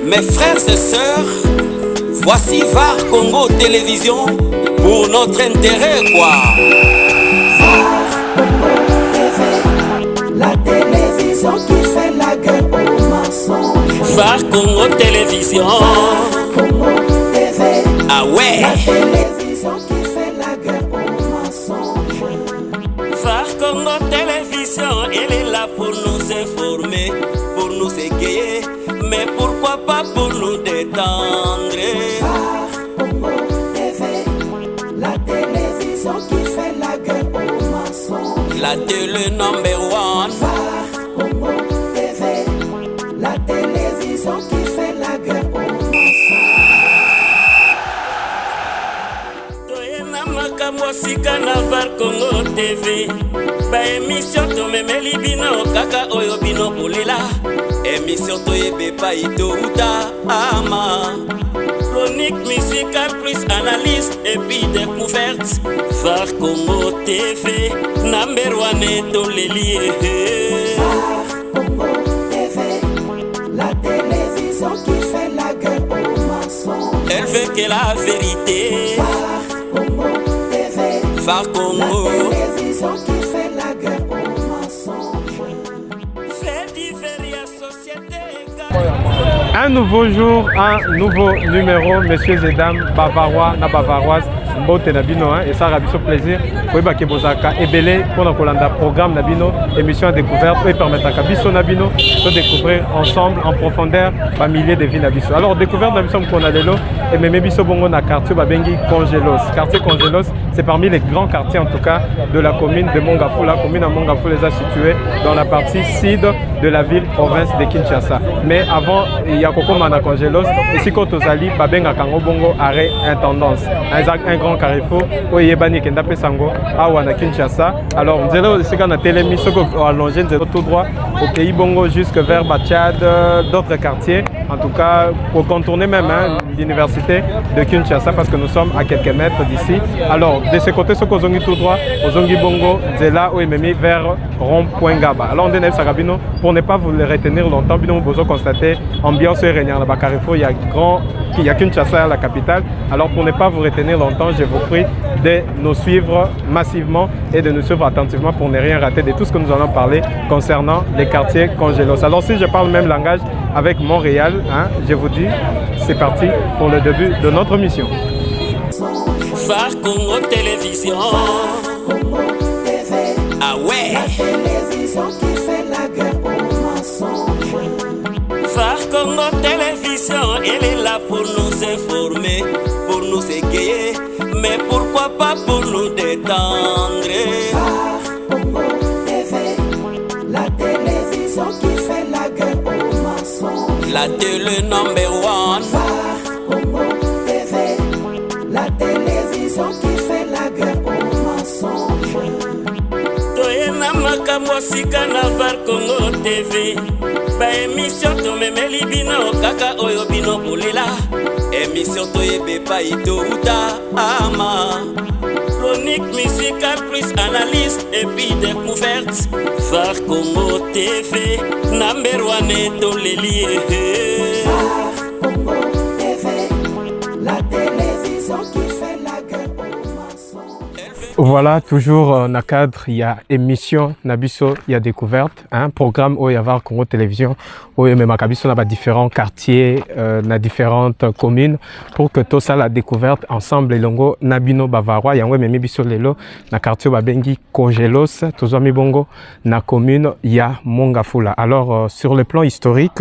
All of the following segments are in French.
Mes frères et sœurs, voici VAR Congo Télévision pour notre intérêt quoi. La télévision qui fait la guerre aux mensonges. VAR Congo Télévision. Congo TV. Ah ouais. La télévision qui fait la guerre aux mensonges. VAR Congo Télévision, elle est là pour nous informer, pour nous égayer, mais pourquoi pas pour nous détendre. VAR Congo TV. La télévision qui fait la guerre aux mensonges. La télé number one. VAR Congo TV. La télévision qui fait la guerre aux mensonges. Toyena makambo sika na VAR Congo TV. Ba émission to memeli bino kaka oyo bino bolela. Émission to yebe pa ito uta ama. Chronique musicale plus analyse et puis découverte. VAR Congo TV, number one et tous les liés. VAR Congo TV, la télévision qui fait la guerre aux mensonges. Elle veut que la vérité. VAR Congo TV, VAR Congo, la télévision qui fait la guerre aux mensonges. fait divers société. Un nouveau jour, un nouveau numéro, messieurs et dames, bavarois, na bavaroises, mbote nabino, et ça rabiso plaisir. Oui, bah, Kebozaka, et belé, pour la Kolanda, programme nabino, émission à découverte, et permettre à Kabiso nabino de découvrir ensemble, en profondeur, par milliers de vies nabiso. Alors, découverte nabiso Mkonadelo, et même biso bongo na quartier Babengi Congelos. Quartier Congelos, c'est parmi les grands quartiers, en tout cas, de la commune de Mongafou. La commune de Mongafou les a situés dans la partie sud de la ville, province de Kinshasa. Mais avant, il y a Koko Mana Congelos, ici quand aux alliés, Babenga Kango Bongo, arrêt intendance. Un grand carrefour, où il y a Bani Kendape Sango, à Wana Kinshasa. Alors, on dirait aussi qu'on a télémis, ce qu'on a allongé tout droit au pays Bongo jusque vers Bachad, d'autres quartiers. En tout cas, pour contourner même l'université de Kinshasa, parce que nous sommes à quelques mètres d'ici. Alors, de ce côté, ce qu'on a tout droit, au Zongi Bongo, c'est là où il est mis vers Rond-Point Gaba. Alors, on est Sarabino, pour ne pas vous le retenir longtemps, nous avons constaté ambiance et réunion là-bas. Carrefour, il y a Kinshasa, la capitale. Alors, pour ne pas vous retenir longtemps, je vous prie de nous suivre massivement et de nous suivre attentivement pour ne rien rater de tout ce que nous allons parler concernant les quartiers Congelos. Alors, si je parle le même langage avec Montréal, je vous dis, c'est parti pour le début de notre mission. VAR Congo Télévision. Congo TV, Ah ouais. la télévision qui fait la guerre aux mensonges. VAR Congo Télévision, elle est là pour nous informer, pour nous égayer, mais pourquoi pas pour nous détendre. VAR Congo TV, la télévision qui fait la guerre aux mensonges. La télé number one. VAR Congo TV, la télévision qui fait la guerre aux mensonges. Toyena makambo sika na VAR Congo TV. Ba émission to memeli bino kaka oyo bino bolela. Émission to yebe pa ito uta ama. Chronique musicale plus analyse et puis découverte. VAR Congo TV, number one et tous les liés. VAR Congo TV, la télévision qui fait la guerre aux mensonges. Voilà, toujours dans le cadre, il y a émission, Nabiso, il y a découverte, programme où il y a VAR Congo Télévision, où il y a même différents quartiers, dans différentes communes, pour que tout ça, la découverte ensemble, les longo, Nabino Bavarois, il y a même biso lelo, dans le quartier Babengi Congelos, tous les bongo, dans la commune, il y a Mongafula. Alors, sur le plan historique,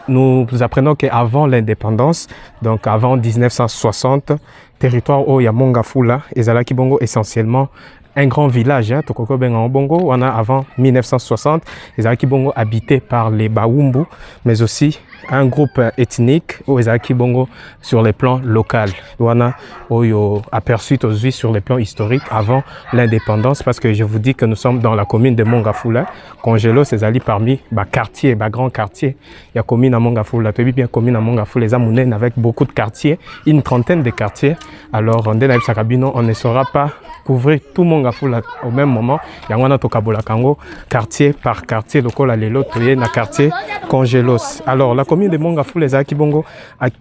nous apprenons qu'avant l'indépendance, donc avant 1960, territoire où il y a Mongafula, et Zalaki Bongo essentiellement un grand village, Tokoko Benga Bongo, on a avant 1960, et Zalaki Bongo habité par les Baoumbu, mais aussi un groupe ethnique au Zalaki Bongo sur les plans local. On a aperçu aussi sur les plans historiques avant l'indépendance, parce que je vous dis que nous sommes dans la commune de Mongafula. Congelos, c'est allé parmi quartiers, grands quartiers. Il y a commune à Mongafula, tu bien commune à Mongafula, les Amounènes avec beaucoup de quartiers, une trentaine de quartiers. Alors, on ne saura pas couvrir tout Mongafula. Mongafula au même moment yango na tokabola kango quartier par quartier lokola lelo toye na quartier Congelos. Alors la commune de Mongafula ezaki bongo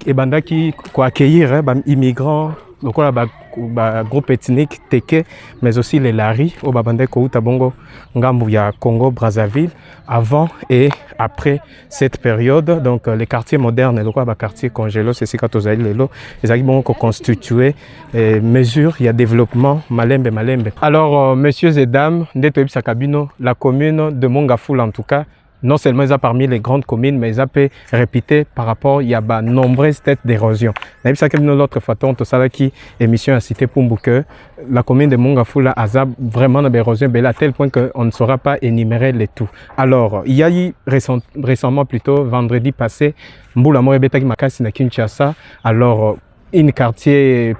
ebandaki ko accueillir ba immigrants lokola ba groupe ethnique Teke mais aussi les Lari au babandai ko uta bongo ngambu ya Congo Brazzaville avant et après cette période. Donc les quartiers modernes lokola ba quartier Congelos c'est ka tozali lelo ezaki bongo ko constituer mesure il y a développement malembe. Alors messieurs et dames ndeto ebisa kabino la commune de Mongafula en tout cas non seulement ils ont parmi les grandes communes, mais ils ont pu répéter par rapport il y a de nombreuses têtes d'érosion. L'autre facteur, tout ça qui émission à cité pour que la commune de Mongafula a vraiment une érosion à tel point qu'on ne saura pas énumérer les tout. Alors, il y a eu récemment plutôt vendredi passé, Mboula Morebeta qui m'a cassé na Kinshasa. Alors un quartier,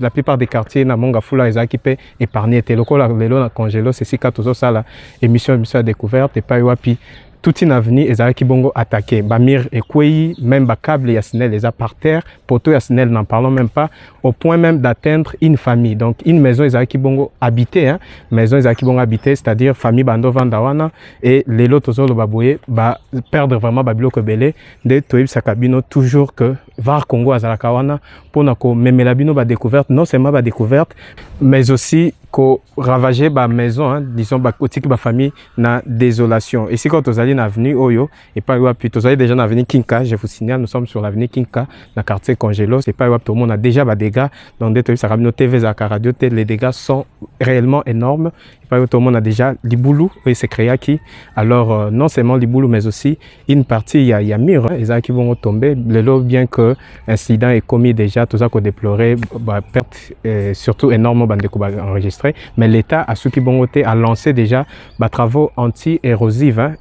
la plupart des quartiers na Mongafula ils occupé épargné té lokola lelo na Congelo c'est si ka tozo sala émission à découverte et pas wapi toute une avenue ezalaki bongo attaqué bamir ekwei même ba câble ya SNEL les a par terre poteau ya SNEL n'en parlons même pas au point même d'atteindre une famille donc une maison ezalaki bongo habité hein maison ezalaki bongo habité c'est-à-dire famille bando vandawana et lelo tozo lo baboye ba perdre vraiment ba biloko belé de toyib sakabino toujours que var Congo azalaka wana pona ko memela bino ba découverte non seulement ba découverte mais aussi ko ravager ba maison hein, disons ba kotiki ba famille na désolation et si quand tozali na avenue Oyo et pas wapi tozali déjà na avenue Kinka je vous signale nous sommes sur l'avenue Kinka na quartier Congelos et pas wapi tout le monde a déjà ba dégâts dans des trucs ça ramène TV Zaka radio les dégâts sont réellement énormes et pas tout le monde a déjà Liboulou et c'est créé qui alors non seulement Liboulou mais aussi une partie il y a mur hein, les qui vont tomber le lot bien que incident est commis déjà tout ça qu'on déplorait bah, perte surtout énormément bande enregistré mais l'État a ceux qui vont voter a lancé déjà bah, travaux anti-érosifs hein,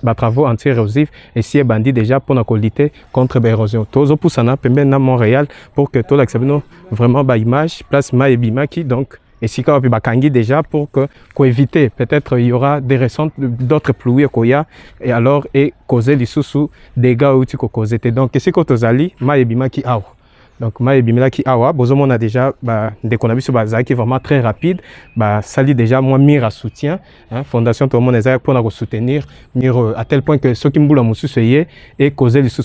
bah, travaux anti-érosifs et si est bandit déjà pour la lutter contre l'érosion tous pour ça na Montréal pour que tout l'accès vraiment bah image place Maebima qui donc et si quand on kangi déjà pour que éviter peut-être il y aura des récentes d'autres pluies koya et alors et causer les sous dégâts ou tu causer donc c'est quand ozali Maebima qui awa donc Maebima qui awa bozomon a déjà bah des conabis sur bazar qui vraiment très rapide bah ça dit déjà moi mire à soutien hein, fondation tout le monde est pour nous soutenir mire à tel point que ceux qui mboula musu soyez et causer les sous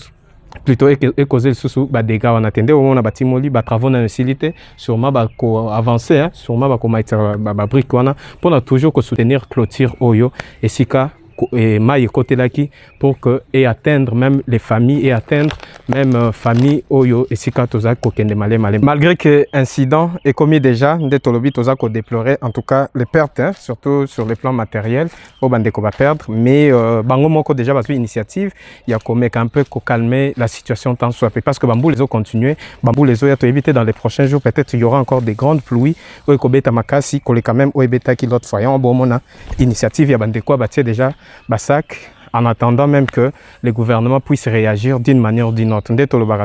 plutôt et causer le sous bah dégâts on attendait au moment on a bâti moli bah travaux dans facilité sûrement bah avancer hein, sûrement bah comment bah brique on a pour toujours que soutenir clôture Oyo et sika et maille côté là qui pour que et atteindre même les familles et atteindre même famille Oyo et sika toza ko kende malé malgré que incident est commis déjà des tolobi toza ko déplorer en tout cas les pertes hein, surtout sur les plans matériels au bande ko va perdre mais bango moko déjà parce que initiative il y a comme un peu ko calmer la situation tant soit parce que bambou les eaux continuer bambou les eaux y a to éviter dans les prochains jours peut-être il y aura encore des grandes pluies ou ko beta makasi ko quand même ou beta qui l'autre fois bon mona initiative il y a bande ko bâtir déjà Bassac, en attendant même que le gouvernement puisse réagir d'une manière ou d'une autre.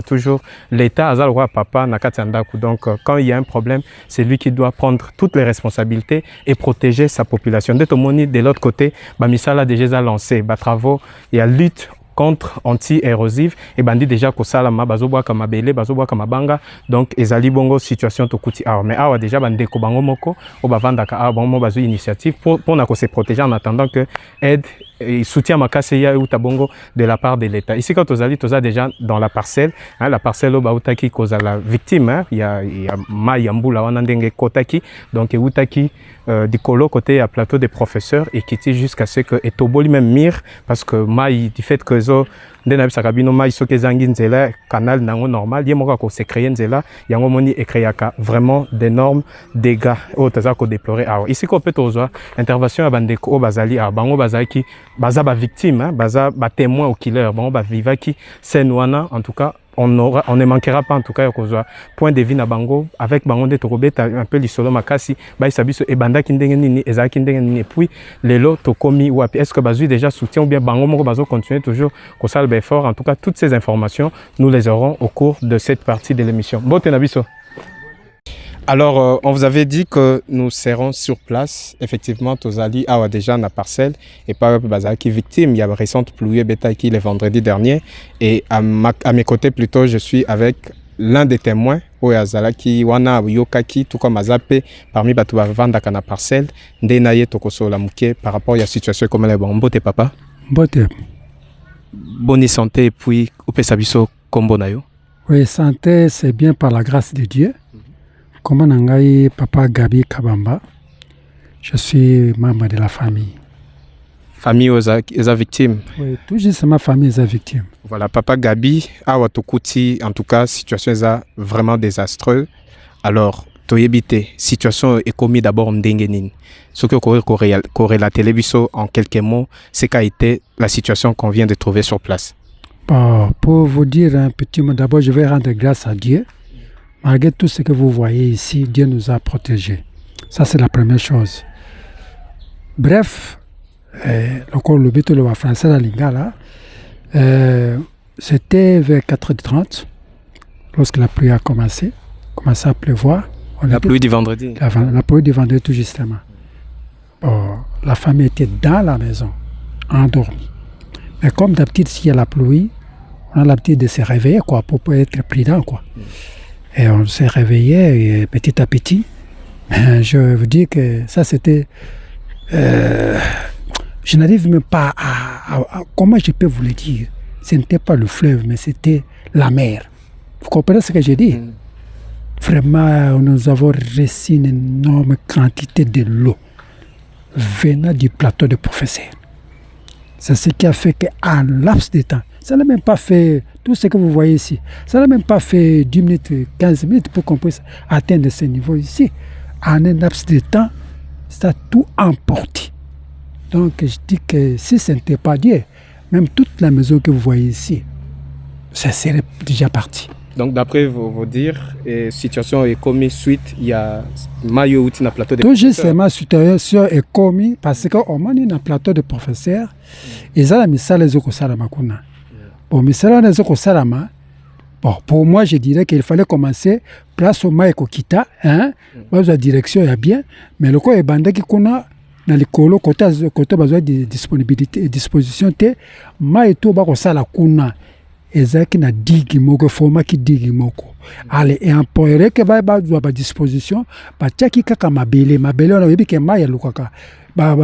Toujours l'État a le roi papa Nakatiandaku. Donc quand il y a un problème, c'est lui qui doit prendre toutes les responsabilités et protéger sa population. De l'autre côté, Bamisala a déjà lancé travaux et à lutte contre anti-érosif et bandit déjà ko salama bazoboa kama belé bazoboa kama banga donc ezali bongo situation to kuti awa mais awa déjà bande ko bango moko o bavanda ka awa bongo bazo initiative pour na ko se protéger en attendant que aide et soutien makase ya ou tabongo de la part de l'État ici quand tozali toza déjà dans la parcelle hein, la parcelle ba utaki koza la victime hein, il y a Mayambula wana ndenge kotaki donc utaki du colo côté à plateau des professeurs et qui était jusqu'à ce que etoboli même mire parce que mai du fait que zo ndena bisaka bino mai soke zangi nzela canal nango normal ye moko ko se créer nzela yango moni e créaka vraiment d'énormes dégâts au taza ko déplorer awa ici ko peut ozo intervention ya bandeko bazali a bango bazaki baza ba victime hein, baza ba témoin au killer bango ba vivaki senwana en tout cas on ne manquera pas en tout cas kozwa point de vue na bango avec bango de tokobeta un peu lisolo makasi ba isabiso e banda kindenge nini ezaki ndenge nini et puis lelo tokomi wapi est-ce que bazui déjà soutien ou bien bango moko bazo continuer toujours ko salbe fort en tout cas toutes ces informations nous les aurons au cours de cette partie de l'émission bote na biso. Alors, on vous avait dit que nous serons sur place, effectivement, Tozali a déjà la parcelle et pas Bazaki victime. Il y a récente pluie bêta qui le vendredi dernier et à mes côtés plutôt, je suis avec l'un des témoins oyo azalaki wana yokaki tout comme azape parmi bato bavandaka na parcelle nde na ye tokosola muke par rapport ya situation comme la mbote papa mbote bonne santé et puis opesa biso kombo na yo. Oui, santé c'est bien par la grâce de Dieu. Comment nangai papa Gabi Kabamba, je suis membre de la famille. Famille aux victimes. Oui, tout juste ma famille est victime. Voilà, papa Gabi, awa tokuti, en tout cas, situation est vraiment désastreuse. Alors, toyebite, situation est commise d'abord m'dengenin. Ce que la télévision en quelques mots, c'est qu'a été la situation qu'on vient de trouver sur place. Bon, pour vous dire un petit mot, d'abord, je vais rendre grâce à Dieu. Malgré tout ce que vous voyez ici, Dieu nous a protégés. Ça, c'est la première chose. Bref, le but de la français, la lingala, c'était vers 4h30, lorsque la pluie a commencé à pleuvoir. La pluie du vendredi. La pluie du vendredi, tout justement. Bon, la famille était dans la maison, endormie. Mais comme d'habitude, s'il y a la pluie, on a l'habitude de se réveiller, quoi, pour être prudent, quoi. Et on s'est réveillé petit à petit. Je vous dis que ça, c'était... je n'arrive même pas à... Comment je peux vous le dire? Ce n'était pas le fleuve, mais c'était la mer. Vous comprenez ce que je dis? Vraiment, nous avons reçu une énorme quantité de l'eau venant du plateau de professeur. C'est ce qui a fait qu'en laps de temps, ça n'a même pas fait tout ce que vous voyez ici. Ça n'a même pas fait 10 minutes, 15 minutes pour qu'on puisse atteindre ce niveau ici. En un laps de temps, ça a tout emporté. Donc je dis que si ce n'était pas Dieu, même toute la maison que vous voyez ici, ça serait déjà parti. Donc d'après vos dires, la situation est commise suite, il y a Mayo outi na plateau de tout juste ma situation est commise parce qu'on m'a dit na plateau de professeur, ils ont mis ça les okosala kuna. Bon, mais ça les okosala ma. Bon, pour moi je dirais qu'il fallait commencer place au Maïko Kita, hein, la direction est bien, mais le quoi est bandé qui kuna na likolo côté besoin de disponibilité et disposition te Maïto ba ko sala kuna. Ezaki na digi moko format ki digi moko allez et empoire que ba à disposition ba tchaki kaka mabele on a vu que ma ya lukaka ba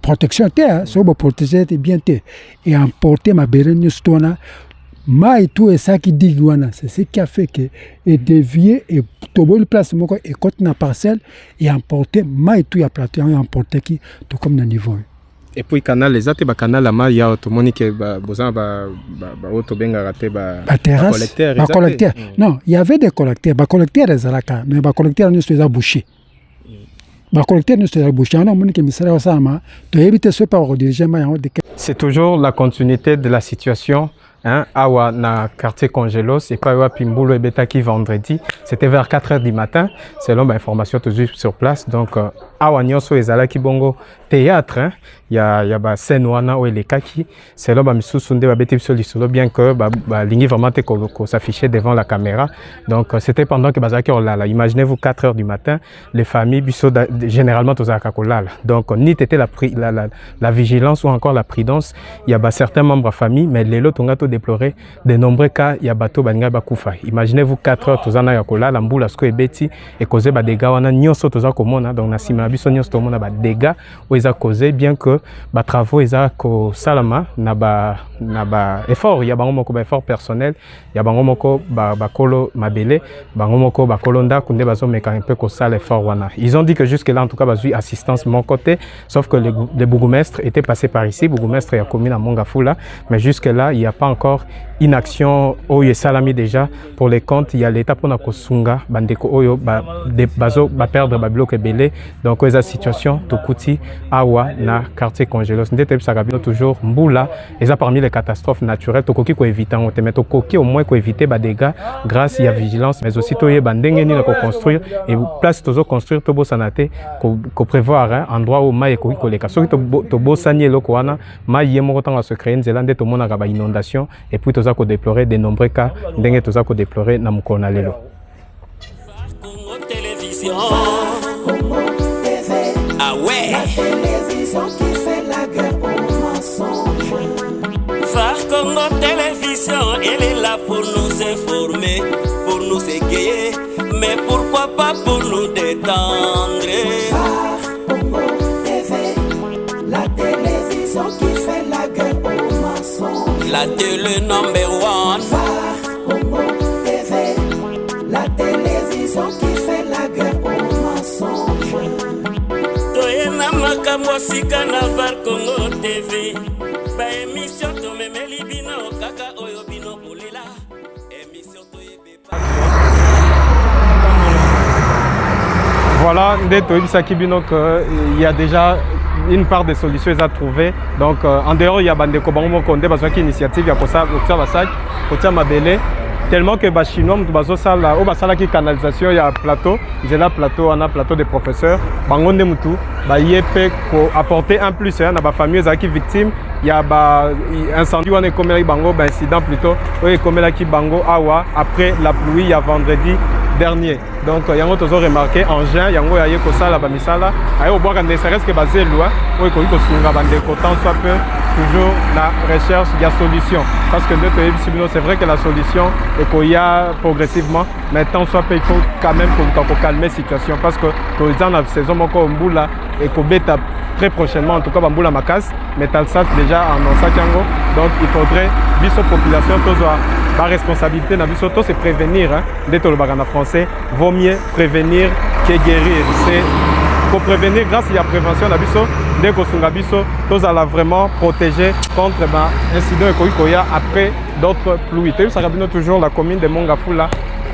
protection te so ba protéger bien te et emporter mabele nyustona ma et tout et ça qui digi wana c'est ce qui a fait que et dévier et tobol place moko et côté na parcelle et emporter ma et tout ya plateau et emporter qui tout comme na niveau. Et puis canal les autres canal la ma ya to monique bozan auto benga raté collecteur. Non, il y avait des collecteurs, collecteurs ezalaka mais collecteurs ne se bouché. Collecteurs ne se bouché on monique misala sama to éviter ce par diriger ma. C'est toujours la continuité de la situation. Hein, awa na quartier Congelos et pas Pimboulo et Betaki vendredi, c'était vers 4h du matin, selon l'information toujours sur place. Donc awa nyonso ezala ki bongo théâtre, hein, il y a ba scène wana ou les kaki, selon ba misusu nde ba beti biso lisolo bien que ba lingi vraiment te ko s'afficher devant la caméra. Donc c'était pendant que bazaki olala. Imaginez-vous 4h du matin, les familles biso généralement tozaka kolala. Donc ni était la vigilance ou encore la prudence, il y a certains membres de famille mais les lots tonga déplorer de nombreux cas il y a bateau banga bakufa. Imaginez-vous 4h tozana ya kolala mbula sko ebeti et causer ba dégâts wana nyonso toza komona donc na sima biso nyonso tomona ba dégâts ou eza causé bien que ba travaux eza ko salama na ba effort il y a bango moko ba effort personnel il y a bango moko ba kolo mabele bango moko ba kolonda kunde bazo meka un peu ko sala effort wana. Ils ont dit que jusque là en tout cas bazui assistance mon côté sauf que le bourgmestre était passé par ici bourgmestre ya commune à Mongafula mais jusque là il n'y a pas encore une action oyo salami déjà pour les comptes il y a l'état pour na kosunga bandeko oyo bazo ba perdre ba bloc belé donc eza situation tokuti awa na quartier Congelos ndete bisaka bino toujours mbula eza parmi les catastrophes naturelles tokoki ko éviter on te met tokoki au moins ko éviter ba dégâts grâce à vigilance mais aussi toye bandenge ni na ko construire et place tozo construire to bosanate ko prévoir hein, endroit où mai ko koleka soki to bosanie loko wana mai yemo tanga se créer nzela nde to mona ba inondation et puis toza ko déplorer de nombreux cas ndenge toza ko déplorer na mukona lelo. Ah ouais. La télévision qui fait la guerre aux mensonges. Phare Congo Télévision, elle est là pour nous informer. pour nous égayer, mais pourquoi pas pour nous détendre. Congo TV, la télévision qui fait la guerre aux mensonges. La télé number one. Congo TV, la télévision qui fait la guerre aux mensonges. Toyena makambo sika na VAR Congo TV. Ba émission to memeli bino kaka oyo bino bolela. Émission to yebe. Voilà, il y a déjà une part des solutions à trouver. Donc, en dehors, il y a des initiatives, il y a tellement que les Chinois ont une canalisation, il y a un plateau, on a un plateau de professeurs. Il faut apporter un plus à la famille qui est victime. Il y a un incendie, un incident plutôt, après la pluie, il y a vendredi dernier. Donc, il y a remarqué en juin, il y a ne serait-ce que basé loin, toujours la recherche, il y a solution. Parce que c'est vrai que la solution est qu'il y a progressivement, mais tant soit il faut quand même calmer la situation. Parce que dans la saison, et très prochainement, en tout cas, Bamboula Makas, mais Talsat déjà en Sakiango. Donc, il faudrait, biso population, la responsabilité, c'est prévenir. Dès que le bagana français, vaut mieux prévenir que guérir. C'est pour prévenir, grâce à la prévention, dès que nous allons vraiment protéger contre l'incident après d'autres pluies. Ça rappelle toujours la commune de Mongafula.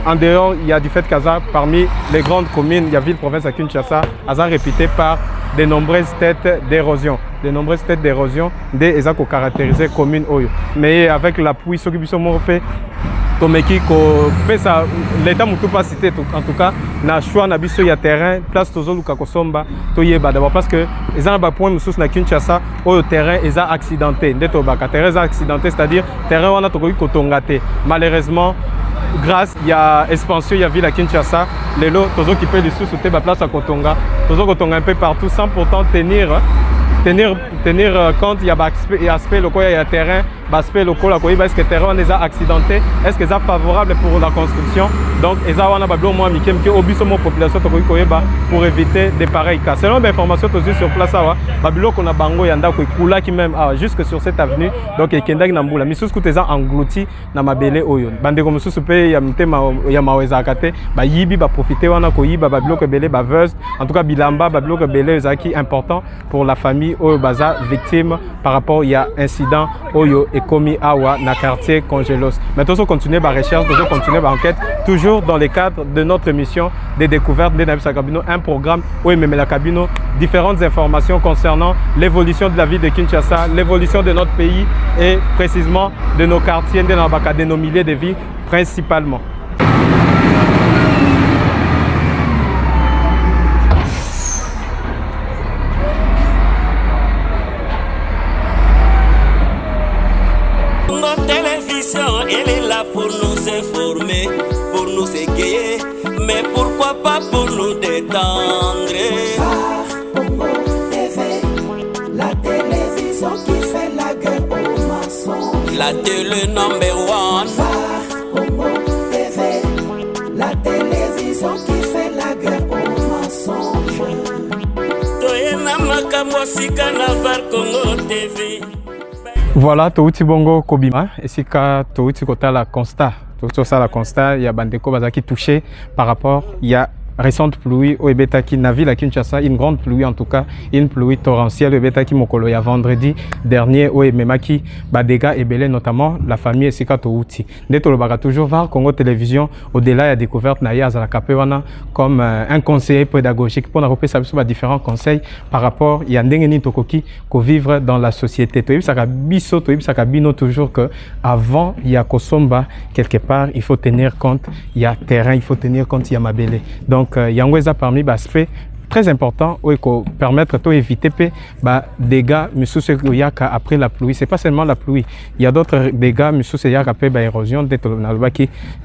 En dehors, il y a du fait qu'Aza, parmi les grandes communes, il y a ville province à Kinshasa, Aza répété par de nombreuses têtes d'érosion. De nombreuses têtes d'érosion, des caractérisées communes. Mais avec l'appui, ce qui est l'État m'a pas cité en tout cas, na choix na biso ya terrain, place tozo luka kosomba, toyeba d'abord parce que les gens ba point musus na Kinshasa, au terrain ils a accidenté, ndeto baka terrain accidenté, c'est-à-dire terrain wana tokoki kotongate. Malheureusement, grâce il y a expansion, il y a ville à Kinshasa, les lots tozo qui peut les sous te ba place à Kotonga, tozo kotonga un peu partout sans pourtant tenir compte, il y a aspect local, il y a terrain, aspect local, est-ce que le terrain est accidenté, est-ce que c'est favorable pour la construction. Donc, il y a une population pour éviter de pareils cas. Selon l'information sur place, il y a qui même jusque sur cette avenue. Donc, il y a des gens qui sont engloutis dans la belle oyo. Bande comme ça, il y a maweza akate, ba yibi ba profiter wana ko yiba ba bloc belé ba veuse. En tout cas, bilamba ba bloc belé qui important pour la famille oyo baza victime par rapport il y a incident oyo et commis awa na quartier Congelos. Maintenant, on continue la recherche, on continue l'enquête, toujours dans le cadre de notre mission des découvertes de Nabisa Kabino, un programme où la Kabino, différentes informations concernant l'évolution de la vie de Kinshasa, l'évolution de notre pays et précisément de nos quartiers, de nos milliers de vies principalement. Elle est là pour nous informer, pour nous égayer, mais pourquoi pas pour nous détendre. Congo TV, la télévision qui fait la guerre aux mensonges. La télé number one. Congo TV, la télévision qui fait la guerre aux mensonges. Toyena makambo sika na VAR Congo TV. Voilà, touti bongo kobima, esika touti kota la constat. Tout ça la constat, il y a bandeko bazaki touché par rapport il y a récente pluie au Ebetaki Navi la Kinshasa, une grande pluie en tout cas, une pluie torrentielle au Ebetaki Mokolo il y a vendredi dernier au Memaki Badega et Belé notamment la famille Esika Touti. Neto le baga toujours VAR Congo Télévision au-delà il y a découverte Naya Azala Kapewana comme un conseiller pédagogique pour nous repérer différents conseils par rapport il y a ndengeni tokoki ko vivre dans la société. Toyebi saka biso toyebi saka bino toujours que avant il y a Kosomba quelque part il faut tenir compte il y a terrain il faut tenir compte il y a Mabélé. Donc Yangweza parmi l'aspect très important où il faut permettre d'éviter des dégâts après la pluie. C'est pas seulement la pluie, il y a d'autres dégâts après l'érosion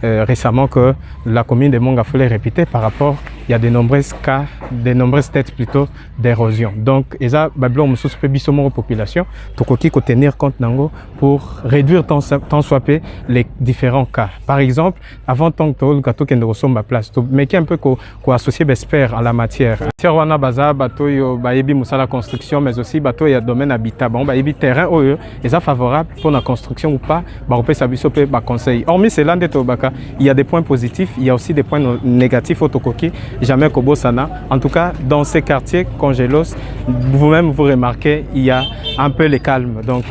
récemment que la commune de Mongafule répété par rapport il y a de nombreuses têtes plutôt d'érosion. Donc, ça, bablo mususu pe biso moko population, tokoki ko tenir compte nango pour réduire tant soit peu les différents cas. Par exemple, avant tant que le gâteau qui ne ressemble ma place, mais qui un peu ko associé expert en la matière. Wana baza bateau yo bayebi musala construction, mais aussi bateau ya domaine habitat. Bon bayebi terrain oyo, et ça favorable pour la construction ou pas. Ba opé sabiso pe ba conseil. Hormis cela ndeto baka, il y a des points positifs, il y a aussi des points négatifs au Tokoki, jamais Kobo Sana. En tout cas, dans ces quartiers Congélos, vous-même vous remarquez, il y a un peu le calme. Donc,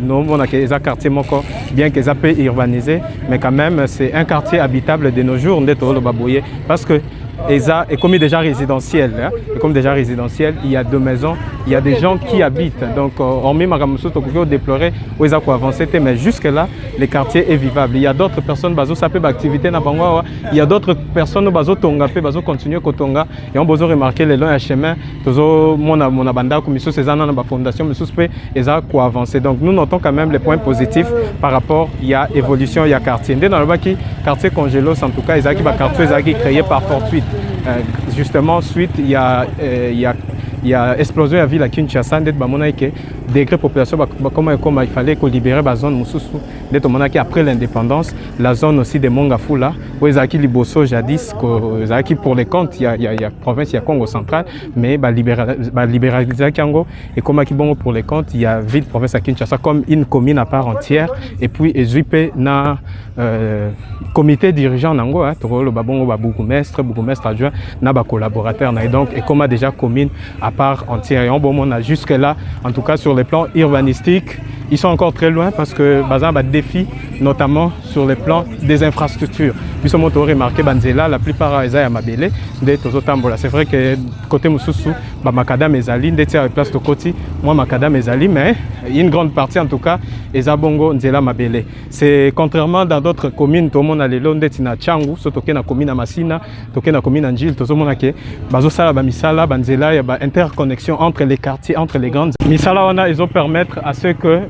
nous, on a des quartiers bien qu'ils soient urbanisés, mais quand même, c'est un quartier habitable de nos jours, on est au Babouye, parce que et comme déjà résidentiel, hein, et comme déjà résidentiel, il y a 2 maisons, il y a des gens qui habitent. Donc, on met Magamuso Tokyo déplorer où ils ont avancé, mais jusque-là, le quartier est vivable. Il y a d'autres personnes qui ont fait activité dans Bangwa. Il y a d'autres personnes qui ont continué à Tonga. Et on a remarqué les longs chemins. Mon abanda, comme ils sont dans la fondation, ils ont avancé. Donc, nous notons quand même les points positifs par rapport à l'évolution, il y a quartier. Dans le quartier Congélos, en tout cas, ils ont quartier créé par fortuite. Justement, suite, il y a explosion à la ville à Kinshasa, degré population, comme il fallait qu'on libère la zone après l'indépendance, la zone aussi de Mongafula, où ils ont Liboso jadis, pour les comptes, il y a province, il y a Congo central, mais libéralisé Congo, et comme pour les comptes, il y a ville province à Kinshasa comme une commune à part entière, et puis ils na comité dirigeant nango, le babongo bourgmestre adjoint, na collaborateur, et donc et comme déjà commune à part entière. Et on a jusque là, en tout cas sur le plan urbanistique, ils sont encore très loin parce que bazan a des défis, notamment sur le plan des infrastructures. Puis on a remarqué Banzela, la plupart des Mabele, c'est vrai que côté Moussoussou, Makadam et Zali, des place de côté, moi Makadam et Zali, mais une grande partie en tout cas, et Zabongo Nzela Mabele. C'est contrairement dans d'autres communes, tout le monde a les longs na Changu, surtout na commune à Massina, toké na commune Anjil, tout le monde a que Bazosala, Bamisala, Banzela, il y a interconnexion entre les quartiers, entre les grandes. Misala, on a, ils ont permettre à ceux que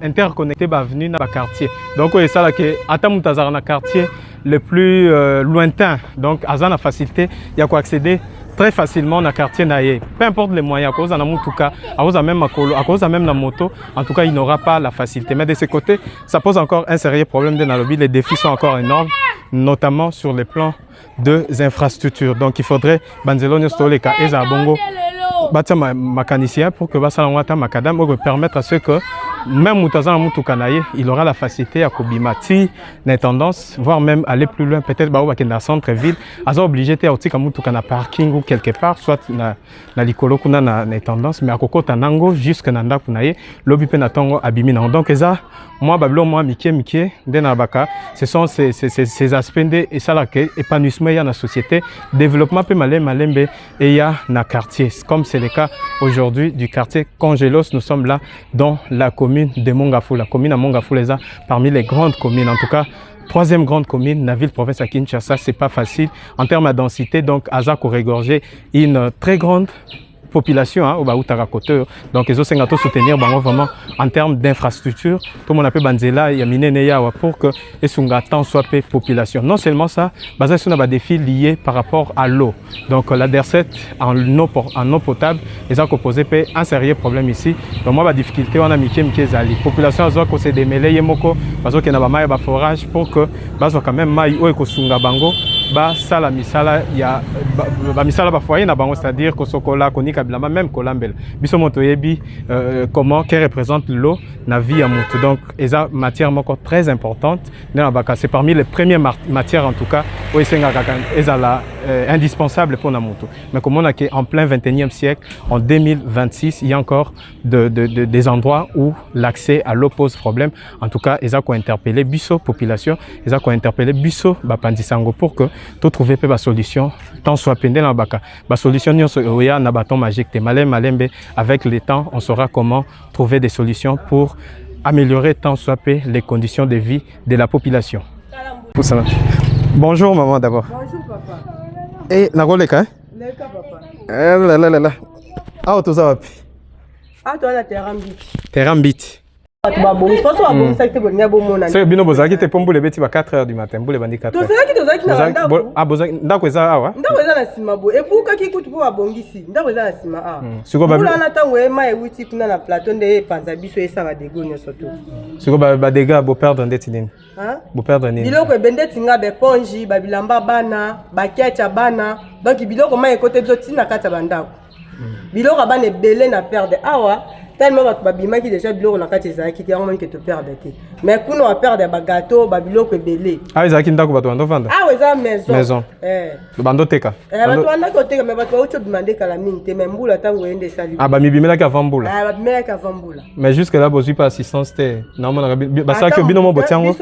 interconnecter venir dans le quartier. Donc, c'est ça que Atamutazar na quartier le plus lointain. Donc, à la facilité, il y a quoi accéder très facilement dans le quartier naïe. Peu importe les moyens, à cause d'un moutuka, à cause même la moto, en tout cas, il n'aura pas la facilité. Mais de ce côté, ça pose encore un sérieux problème dans le lobby. Les défis sont encore énormes, notamment sur les plans des infrastructures. Donc, il faudrait Banzelonio Stoleka et Zabongo bâtir mécanicien pour que Basalangwata Makadam permettre à ceux que même Moutazan Moutoukanaye, il aura la facilité à Kobimati, n'a tendance, voire même aller plus loin, peut-être dans le centre-ville, à obligé de faire un parking ou quelque part, soit dans l'Ikolo kuna na tendance, mais à Koko Tanango jusqu'à Nanda Kunaye, l'Obi Penatongo Abimina. Donc, ça, moi, Bablo, moi, Miké, Denabaka, ce sont ces aspects et ça, l'épanouissement dans la société, développement peut malembe et il y a dans quartier. Comme c'est le cas aujourd'hui du quartier Congélos, nous sommes là dans la commune de Mongafou. La commune à Mongafou, parmi les grandes communes, en tout cas, 3e grande commune, la ville province à Kinshasa, c'est pas facile en termes de densité. Donc, Azak aurait regorgé une très grande population au Baoutara côté. Donc, ils ont soutenir vraiment en termes d'infrastructure. Tout le monde appelle Banzela et Yamine pour que les temps soit population. Non seulement ça, basé sur des défis liés par rapport à l'eau. Donc, la DER7 en eau potable, ils ont posé un sérieux problème ici. Donc, moi, la difficulté, on a mis Zali. La population a besoin de démêler Yemoko, parce qu'il y a un forage pour que, quand même, maï ou ekosunga bango, sala misala ya misala ba foyer na bango, c'est-à-dire que sokola konika bilama même kolambel biso moto yebi comment qui représente l'eau na vie à moto. Donc eza matière moko très importante na baka, c'est parmi les premières matières en tout cas où ezala indispensable pour na moto. Mais comme on a en plein 21e siècle, en 2026, il y a encore des endroits où l'accès à l'eau pose problème. En tout cas, ils ont interpellé biso population, ils ont interpellé biso bapandisango pour que tout trouver la solution tant soit pendant la baka. La solution oya na bâton magique te malembe. Avec le temps, on saura comment trouver des solutions pour améliorer tant soit peu les conditions de vie de la population. Bonjour maman d'abord. Bonjour papa. Et la roleka? Leka papa. Là. Ah, tout ça va. Ah, toi la terrain bit. Terrain bit. C'est bino bozaki te pombo le beti ba 4h du matin, boule bandi 4h. Ah bozaki ndako eza awa. Ndako eza na sima bo. E buka ki kutu po abongisi. Ndako eza na sima a. Siko ba bula na tango e mai wuti kuna na plateau nde panza biso esa ba dego nyoso to. Siko ba dega bo perdre ndeti nini? Hein? Bo perdre nini? Biloko e bendeti nga be ponji, ba bilamba bana, ba kiacha bana, donc biloko mai ekote biso tina kata bandako. Biloko bana ebele na perdre awa. Tellement que babima qui déjà biloko na kati ezaki te yango que te perdre te mais kuno a perdre ba gâteau ba biloko ebele ah ezaki ndako bato bando vanda ah eza maison bando teka bato bando teka mais bato auto demander kala mingi te mais mbula tango ende sali ah ba mibimela ka vambula ah ba mibimela ka vambula mais jusque là bozui pas assistance te na mona ba sa que bino mo botiango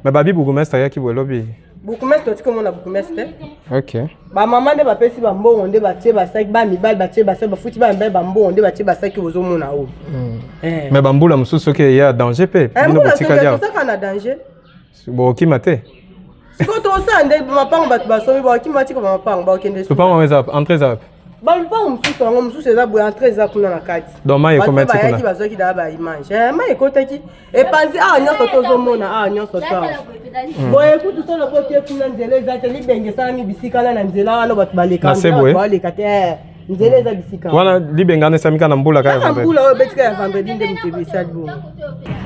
mais babi bourgmestre ya ki bolobi bourgmestre tu comme on a bourgmestre OK ba maman de ba pesi ba mbongo nde ba tie ba saki ba mibal ba tie ba saki ba futi ba mbel ba mbongo nde ba tie ba saki ozo mona o mais bambula mususu ke ya danger pe bino botika ya ça kana danger bo ki mate siko to sa nde ba mapango ba ba somi ba ki mati ko ba mapango ba okende so pango eza entrée za ba mapango mususu ngo mususu eza bo entrée za kuna na kati donc mai ko mati kuna ba ki ba zoki da ba image mai ko taki e panzi nyoso to zo mona nyoso to bon écoute tout ça le côté kuna nzela eza te libenge sana mi bisikana na nzela wana bato baleka baleka te nzela eza bisikana wana libenge na samika na mbula ka mbula betika ya vendredi nde mtebi sadbo.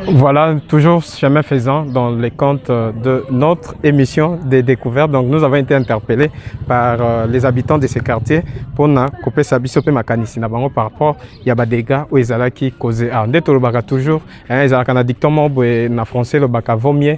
Voilà, toujours chemin faisant dans les comptes de notre émission des découvertes. Donc nous avons été interpellés par les habitants de ces quartiers pour na couper sa bisope makanisi na bango par rapport ya ba dégâts ou ezala qui causé ah ndeto le baka toujours ezala kana dicton mo na français le baka vaut mieux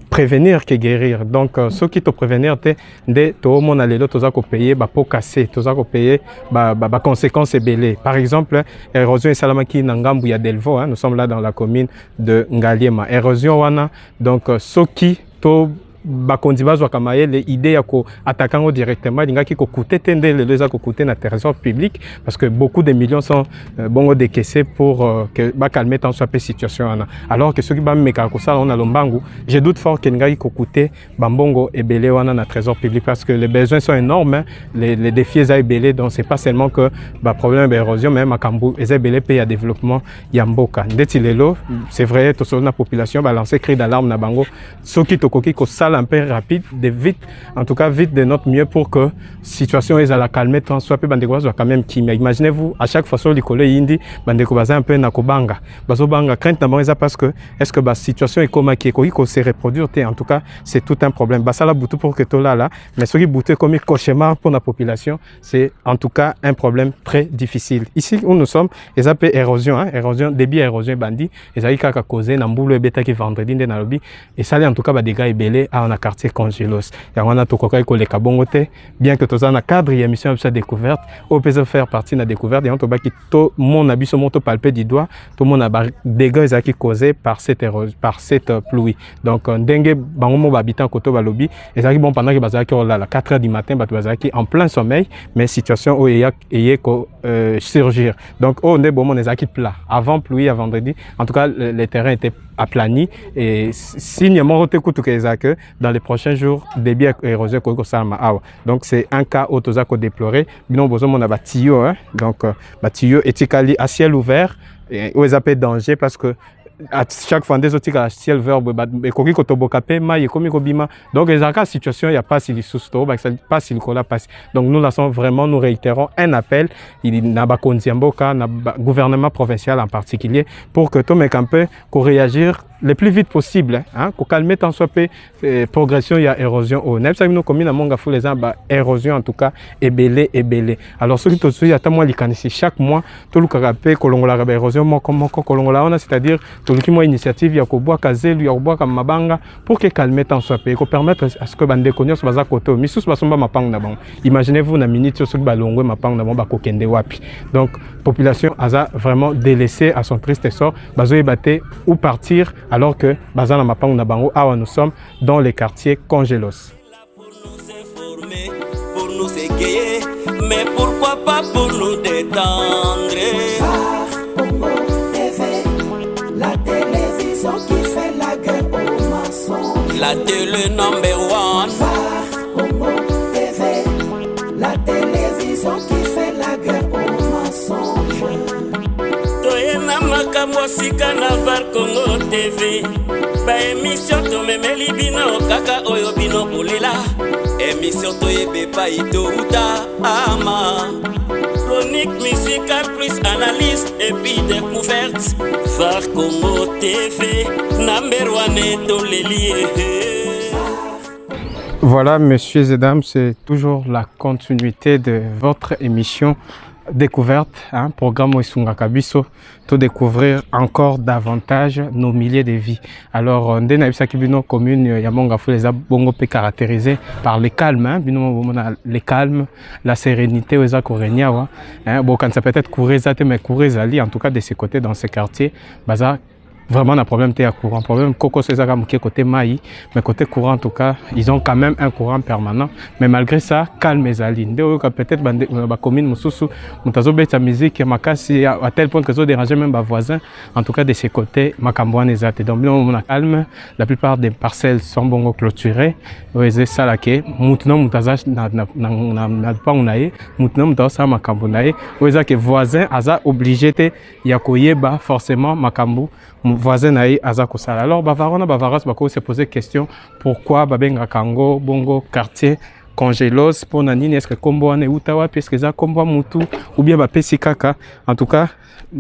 prévenir que guérir. Donc ceux qui te prévenir te de to mona lelo toza ko payer ba pot cassé, toza ko payer ba conséquences belé. Par exemple, érosion et salamaki na ngambu ya Delvaux, nous sommes là dans la commune de Ngaliema. Érosion wana donc ceux qui to bakondi bazwa kamaye les idées ya ko attaquant directement lingaki ko coûter tende les a ko coûter na trésor public parce que beaucoup de millions sont bongo décaissés pour que ba calmer tant soit situation ana alors que ceux qui ba meka ko ça on a lombangu je doute fort que ngaki ko coûter bambongo ebele wana na trésor public parce que les besoins sont énormes hein? Les défis est ebele donc c'est pas seulement que ba problème d'érosion même makambu est ebele pays à développement ya mboka ndeti lelo c'est vrai to la population ba lancer cri d'alarme na bango ceux qui tokoki ko un peu rapide, de vite, en tout cas vite de notre mieux pour que situation est à la calmer, tant soit peu bandeko soit quand même qui. Imaginez-vous à chaque fois sur l'école indi bandeko baza un peu na kobanga, bazo banga crainte d'abord ça parce que est-ce que la situation est comme qui se reproduire en tout cas c'est tout un problème. Bah ça la boutou pour que tout là mais ce qui bouté comme cauchemar pour la population c'est en tout cas un problème très difficile. Ici où nous sommes, les appels érosion, érosion débit érosion bandi, les aïka ka causé na mbulu beta qui vendredi na lobby et ça en tout cas ba dégâts belé à un quartier Congelos. Il y a un tokokai ko le kabongote bien que tout ça na cadre émission de découverte au peut faire partie de la découverte et on toba qui tout mon abisso moto palpé du doigt tout mon a dégâts qui causés par cette pluie. Donc dengue bango habitant koto balobi et ça qui bon pendant que bazaki la 4h du matin bazaki en plein sommeil mais situation où il y a surgir. Donc on est bon mon ezaki plat avant pluie à vendredi en tout cas les terrains étaient aplanis et signe morote que dans les prochains jours débit érosion ko salma awa. Donc c'est un cas autozako déploré bino bozo mon batio donc batio etikali à ciel ouvert et où ils appellent danger parce que à chaque fois des autres à ciel ouvert et koki kotobokape mai komi kobima donc les cas situation il y a pas si les sous-sto pas si le cola passe. Donc nous laissons vraiment nous réitérons un appel il n'a pas konziamboka na gouvernement provincial en particulier pour que tout mec un peu qu'on réagir le plus vite possible qu'on calme tant soit peu progression il y a érosion au nem ça nous commune à monga fou les arbres érosion en tout cas et belé alors ce qui te suit à moi likanisi chaque mois tout le carapé kolongola érosion mo comme kolongola on c'est-à-dire tout le qui moi initiative ya ko bois kazel ya ko bois comme mabanga pour que calmer tant soit peu ko permettre à ce que bande konyo so baza koto misus basomba mapang na bon imaginez-vous na minute sur balongwe mapang na bon ba kokende wapi. Donc population aza vraiment délaissée à son triste sort bazo ebaté ou partir alors que bazana mapang na bango awa nous sommes dans les quartiers Congelos. Pour nous informer, pour nous égayer, mais pourquoi pas pour nous détendre. Congo TV, la télévision qui fait la guerre aux mensonges. La télé number one. Congo TV, la télévision qui fait la guerre aux mensonges. Toyena makambo ya sika na VAR Congo TV. Baémission tomemeli bino kaka oyo bino bolela. Émission toyeba epai touta ama. Chronique musicale plus analyse et puis découverte. VAR Congo TV, number one tolelie. Voilà, messieurs et dames, c'est toujours la continuité de votre émission Découverte, programme Oisunga Kabiso, pour découvrir encore davantage nos milliers de vies. Alors, Ndena Bisakibino commune Yamonga les Bongo peut caractérisé par le calme, le calme, la sérénité aux Akorenia. Bon, quand ça peut être Kourezate, mais Kourezali, en tout cas de ce côtés dans ce quartier, baza. Vraiment, un problème de courant. Problème Coco César côté Maï, mais côté courant en tout cas, ils ont quand même un courant permanent. Mais malgré ça, calme les alines. Peut-être la commune Moussoussou, Moutazo sa musique, Makasi à tel point que ça dérangeait même les voisins. En tout cas, de ces côtés, Makambouane est zate. Donc, on a calme. La plupart des parcelles sont bongo clôturées. C'est ça là que maintenant Moutaza n'a pas unaye. Maintenant Moutaza Makambunaye. C'est que voisins aza obligé de yakoyeba forcément Makambu. Voisin naï azakosala. Alors Bavaras bako se poser question pourquoi babenga kango bongo quartier Congelos pour nani est-ce que kombo ane utawa puisque ça kombo mutu ou bien bapesi kaka. En tout cas,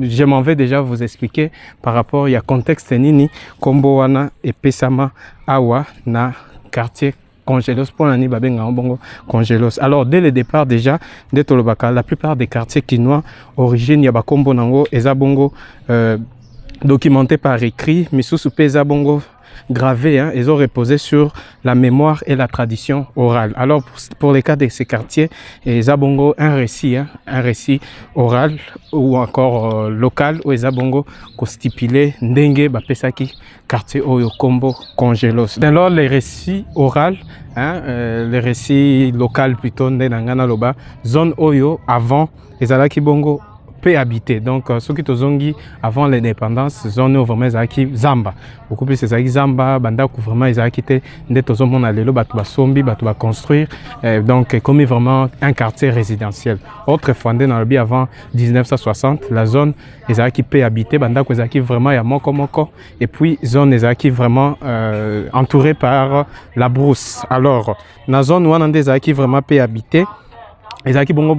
je m'en vais déjà vous expliquer par rapport il y a contexte nini kombo wana et pesama awa na quartier Congelos pour nani babenga bongo Congelos. Alors dès le départ déjà de Tolobaka, la plupart des quartiers quinois origine ya bakombo nango eza bongo documenté par écrit, mais sous Pesa Bongo gravé, ils ont reposé sur la mémoire et la tradition orale. Alors pour les cas de ces quartiers, Zabongo un récit oral ou encore local où Zabongo stipulé Ndenge Bapesaki quartier Oyo Kombo Congelos. Alors les récits oraux, les récits locaux plutôt Ndenangana Loba, zone Oyo avant Ezalaki Bongo peut habiter. Donc, ceux qui zongi avant l'indépendance, zone vraiment zaki Zamba. Beaucoup plus zaki Zamba, banda vraiment zaki te ndetozo mona lelo batu ba sombi, batu ba construire. Donc, comme vraiment un quartier résidentiel. Autre fondé dans le bien avant 1960, la zone zaki peut habiter, banda zaki vraiment ya moko. Et puis zone zaki vraiment entourée par la brousse. Alors, la zone où on zaki vraiment peut habiter. Ezaki bongo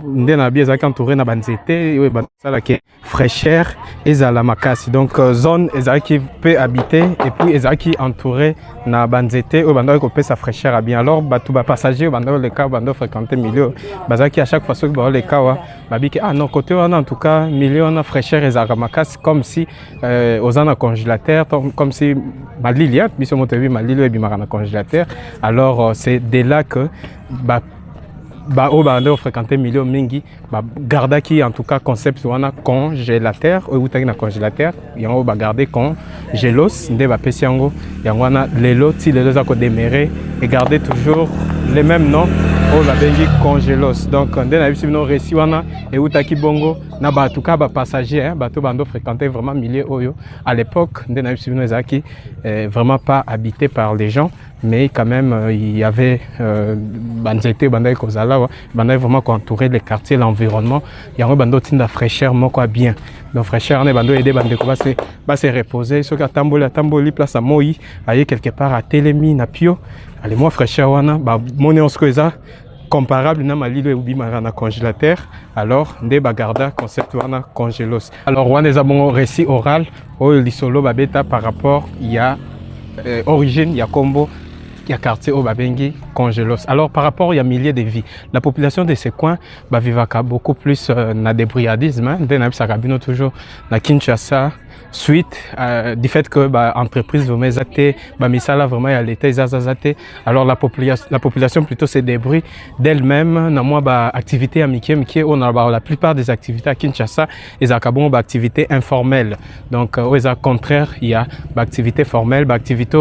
ndena bien ezaki entouré na banzete oui basala ke fraîcheur ezala makasi donc zone ezaki peut habiter et puis ezaki entouré na banzete ou banda ko pesa fraîcheur bien alors batu ba passager banda le cas banda fréquenter milieu bazaki à chaque fois que ba le cas wa babiki ah non côté on en tout cas milieu on a fraîcheur ezala makasi comme si aux en congélateur comme si malilia biso motevi malilo et bimara na congélateur alors c'est de là que au fréquenté milieu mingi garda qui en tout cas concept wana congélateur ou na congélateur yango ba garder congélos nde ba pesi yango yango wana lelo ti lelo za ko démérer et garder toujours les mêmes noms au ba bengi congélos donc nde na biso no récit wana et utaki bongo na ba en tout cas ba passager bato bando fréquenté vraiment milieu oyo à l'époque nde na biso no ezaki vraiment pas habité par les gens mais quand même il y avait banzete bandai kozala bandai vraiment entourer les quartiers l'environnement yango bando tinda fraîcheur moko bien donc fraîcheur ne bando aider bande ko va se reposer so ka tamboli place à moi aller quelque part à Telemi na Pio allez moi fraîcheur wana ba moni onsko eza comparable na malilo et ubimara na congélateur alors nde bagarda concept wana congélos alors wana eza bon récit oral o lisolo babeta par rapport il y a origine il y a combo il y a quartier au Babengi, Congelos. Alors par rapport il y a milliers de vies. La population de ces coins vivaka beaucoup plus na débrouillardisme. Hein, toujours na Kinshasa. Suite du fait que l'entreprise vraiment zate, misala vraiment à l'état zazate. Alors la population plutôt se débrouille d'elle-même. Na moi activité amitié on a la plupart des activités à Kinshasa et zakabon activité informelle. Donc au contraire il y a activité formelle, activité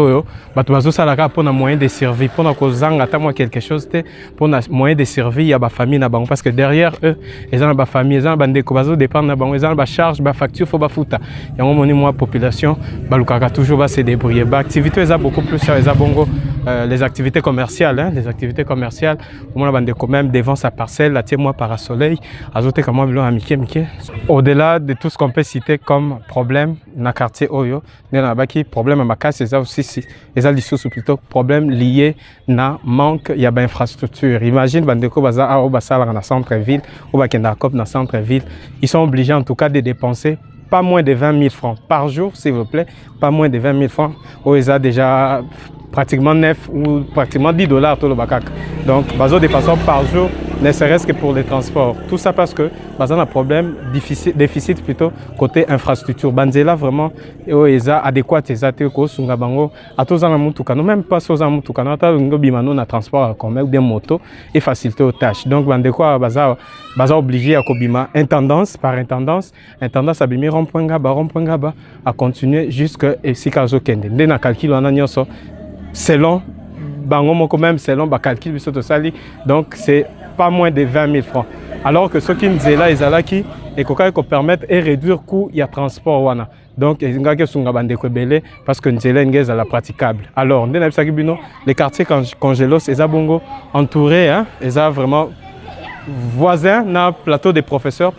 batubazo salaka pour na moyen de survie pour na kozanga ta moi quelque chose pour na moyen de survie il y a famille na bango parce que derrière eux ils ont ba famille ils ont bande ko bazo dépendre na bango ils ont ba charge ba facture faut ba futa. Moi population balukaka toujours va se débrouiller ba activité eza beaucoup plus eza bongo les activités commerciales. Hein, les activités commerciales, on a quand même devant sa parcelle, la moi par soleil, azote comme moi au-delà de tout ce qu'on peut citer comme problème dans le quartier Oyo, il y a un problème à ma casse, c'est aussi plutôt problème lié na manque il y a d'infrastructures. Imagine bandeko baza a obasala dans centre-ville ou bakenda cop dans centre-ville, ils sont obligés en tout cas de dépenser pas moins de 20 000 francs par jour, s'il vous plaît, pas moins de 20 000 francs. Où ils ont déjà pratiquement 9 ou pratiquement 10 dollars tout le bakak. Donc, bazo des passants par jour, ne serait-ce que pour les transports. Tout ça parce que bazo a un problème déficit plutôt côté infrastructure. Banzela vraiment, ils ont adéquat, ils ont ko sunga bango, à tous en mutukano, même pas aux en mutukano, à tous bimano na transport comme ou bien moto et faciliter aux tâches. Donc, bandeko baza obligé à kobima intendance par intendance à bimi rond-point gaba à continuer jusqu'à Sikazo Kende. Dès na calcul on a nyoso selon bango moko même selon ba calcul biso to sali, donc c'est pas moins de 20 000 francs. Alors que ceux qui nous là ils ala qui et qu'on permettre et réduire coût il y a transport wana. Donc ils ngaki sunga bande ko belé parce que nzela ngez la praticable. Alors ndena bisaki bino les quartiers Congelos et Zabongo entourés hein, ils a vraiment voisin na plateau des professeurs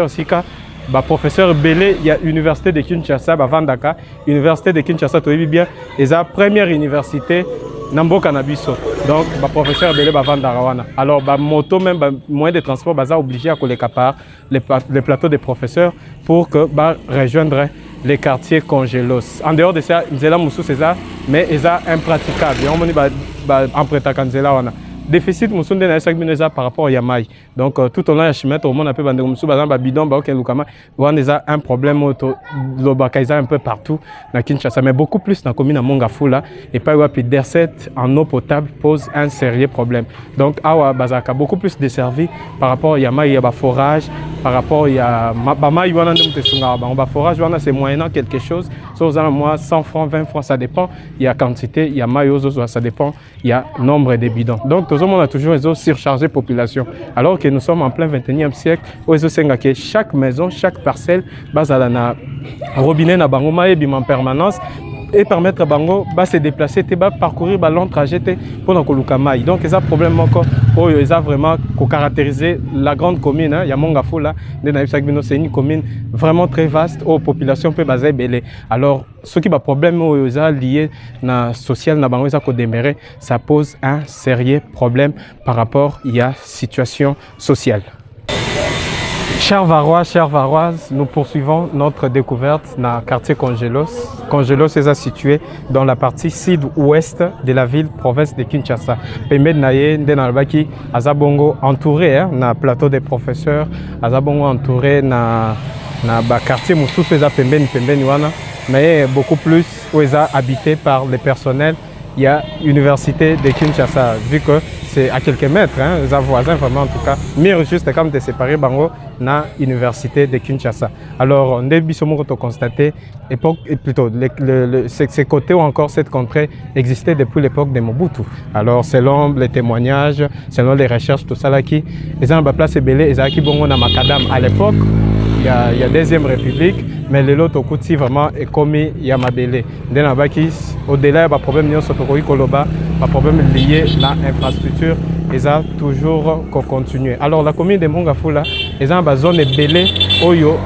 aussi car bah professeur Belé il y a université de Kinshasa bah Vandaka université de Kinshasa tu bien et la première université Nambo Cannabiso donc bah professeur Belé bah Vandarawana alors bah moto même bah moyen de transport bah ça obligé à coller capar les plateaux des professeurs pour que bah rejoindre les quartiers Congelos. En dehors de ça Nzela Moussou c'est ça mais ils a impraticable et on dit bah en prétendant Nzela wana déficit musunde na sak bineza par rapport à Yamai. Donc tout au long de la chemin au monde appelle bande musu bazamba bidon ba ok lukama on a un problème auto lobakaisa un peu partout na Kinshasa mais beaucoup plus dans commune à Mongafula et pas wapi derset en eau potable pose un sérieux problème. Donc awa bazaka beaucoup plus desservi par rapport à Yamai, il y a forage par rapport à bama yuana ndemte sunga ba on ba forage wana c'est moyennant quelque chose sur moi 100 francs 20 francs ça dépend il y a quantité il y a maillots ça dépend il y a nombre de bidons. Donc tout le monde a toujours une surchargée population alors que nous sommes en plein 21e siècle où chaque maison, chaque parcelle base à la robinet na bango maïbi en permanence et permettre à bango de se déplacer, de parcourir un long trajet pour le maï. Donc il y a un problème encore où il y a vraiment caractériser la grande commune, il y a Mongafula, c'est une commune vraiment très vaste où la population peut baser belé. Alors ce qui est un problème lié à social na bango ça pose un sérieux problème par rapport à la situation sociale. Chers Varois, chères Varoises, nous poursuivons notre découverte dans le quartier Congelos. Congelos est situé dans la partie sud-ouest de la ville, province de Kinshasa. Pembe naye ndenalbaki azabongo entouré na plateau des professeurs, azabongo entouré na quartier mususu eza pembeni wana, mais beaucoup plus où eza habité par les personnels. Il y a l'université de Kinshasa, vu que c'est à quelques mètres, les voisins vraiment en tout cas, mais juste comme de séparer bango na l'université de Kinshasa. Alors, on a constaté époque, plutôt ces côtés ou encore cette contrée existait depuis l'époque de Mobutu. Alors, selon les témoignages, selon les recherches, tout ça là qui, les gens place belé, les qui bongo na Makadam à l'époque. Il y a deuxième république, mais les autres côtés vraiment est commis Yamabele. Au-delà du problème de problème lié à l'infrastructure, ils ont toujours continué. Alors la commune de Mongafula, ils ont une zone belée,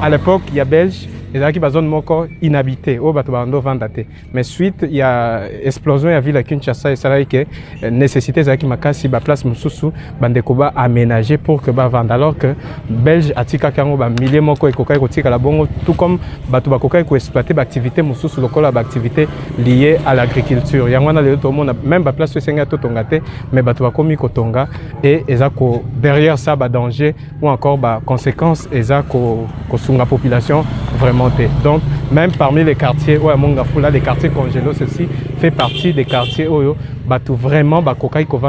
à l'époque il y a Belge. Il y a une zone inhabitée, mais suite il y a explosion de la ville de Kinshasa et ça a été nécessité de place aménagée pour que vendre. Alors que Belge a milliers tout comme exploiter l'activité activité liée à l'agriculture. Il y a même la place mais et derrière ça danger ou encore conséquences et ça sur la population vraiment. Donc, même parmi les quartiers, les quartiers Congelos, ceci fait partie des quartiers où vraiment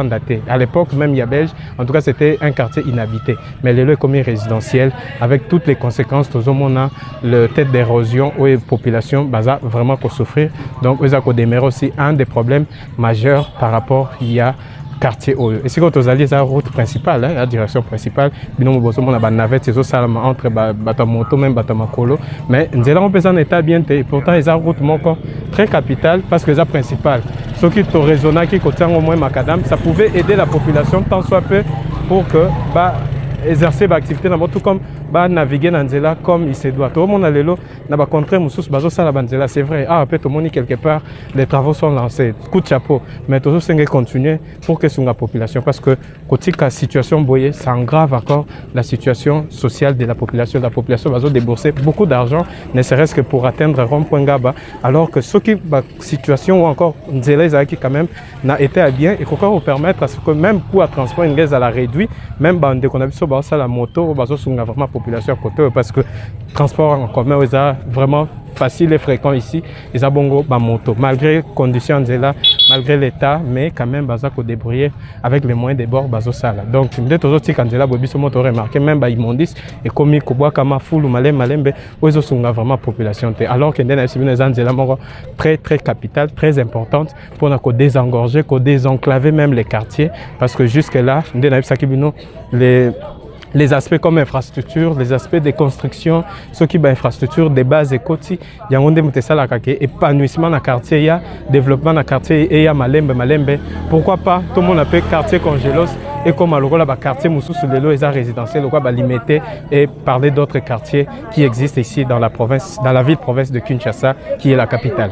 daté. À l'époque, même il y a Belge, en tout cas, c'était un quartier inhabité. Mais les lieux communs résidentiels, avec toutes les conséquences, tout le monde a le tête d'érosion où les populations vraiment souffrir. Donc, ils ont démarré aussi un des problèmes majeurs par rapport à quartier Oyo. Et si vous avez la route principale, la direction principale, nous avons une navette entre Batamoto même Batamakolo, mais nous avons besoin d'état bien et pourtant ils ont une route très capitale parce que c'est principale. ce qui te résonna qui côté au moins macadam, ça pouvait aider la population tant soit peu pour que bah exercer l'activité dans tout comme bah naviguer dans Nzela comme il se doit. Tout le monde a l'élo, n'a pas contré Moussous bazo ça la Banzela, c'est vrai. Ah peut-être au monde quelque part les travaux sont lancés. Coup de chapeau, mais toujours c'est continuer pour que sur la population parce que côté la situation boyée, ça aggrave encore la situation sociale de la population. La population va débourser beaucoup d'argent, ne serait-ce que pour atteindre rond-point Gaba, alors que ce qui la situation ou encore Nzela qui quand même n'a été à bien et qu'on vous permettre à ce que même pour à transport une gaz à la réduit, même dès qu'on a vu ça la moto, bazo sur vraiment population à côté parce que transport en commun est vraiment facile et fréquent ici. Ils ont bongo ba moto malgré les conditions là, malgré l'état, mais quand même baza ko débrouiller avec les moyens de bord bazo sala. Donc dès toujours si quand là bobi so moto remarqué même ba immondice et comme ko bois kama fulu malembe ozo sunga vraiment population te alors que ndena sibino zanzela moko très capitale, très importante pour na ko désengorger, ko désenclaver même les quartiers parce que jusque là ndena sakibino les aspects comme infrastructure, les aspects de construction, ce qui est infrastructure de base et côté, il y a un épanouissement dans le quartier, il y a développement dans le quartier et il y a malembe. Pourquoi pas tout le monde appelle quartier Congélos et comme alors là quartier Moussou sur les lots et résidentiels, quoi limiter et parler d'autres quartiers qui existent ici dans la province, dans la ville-province de Kinshasa qui est la capitale.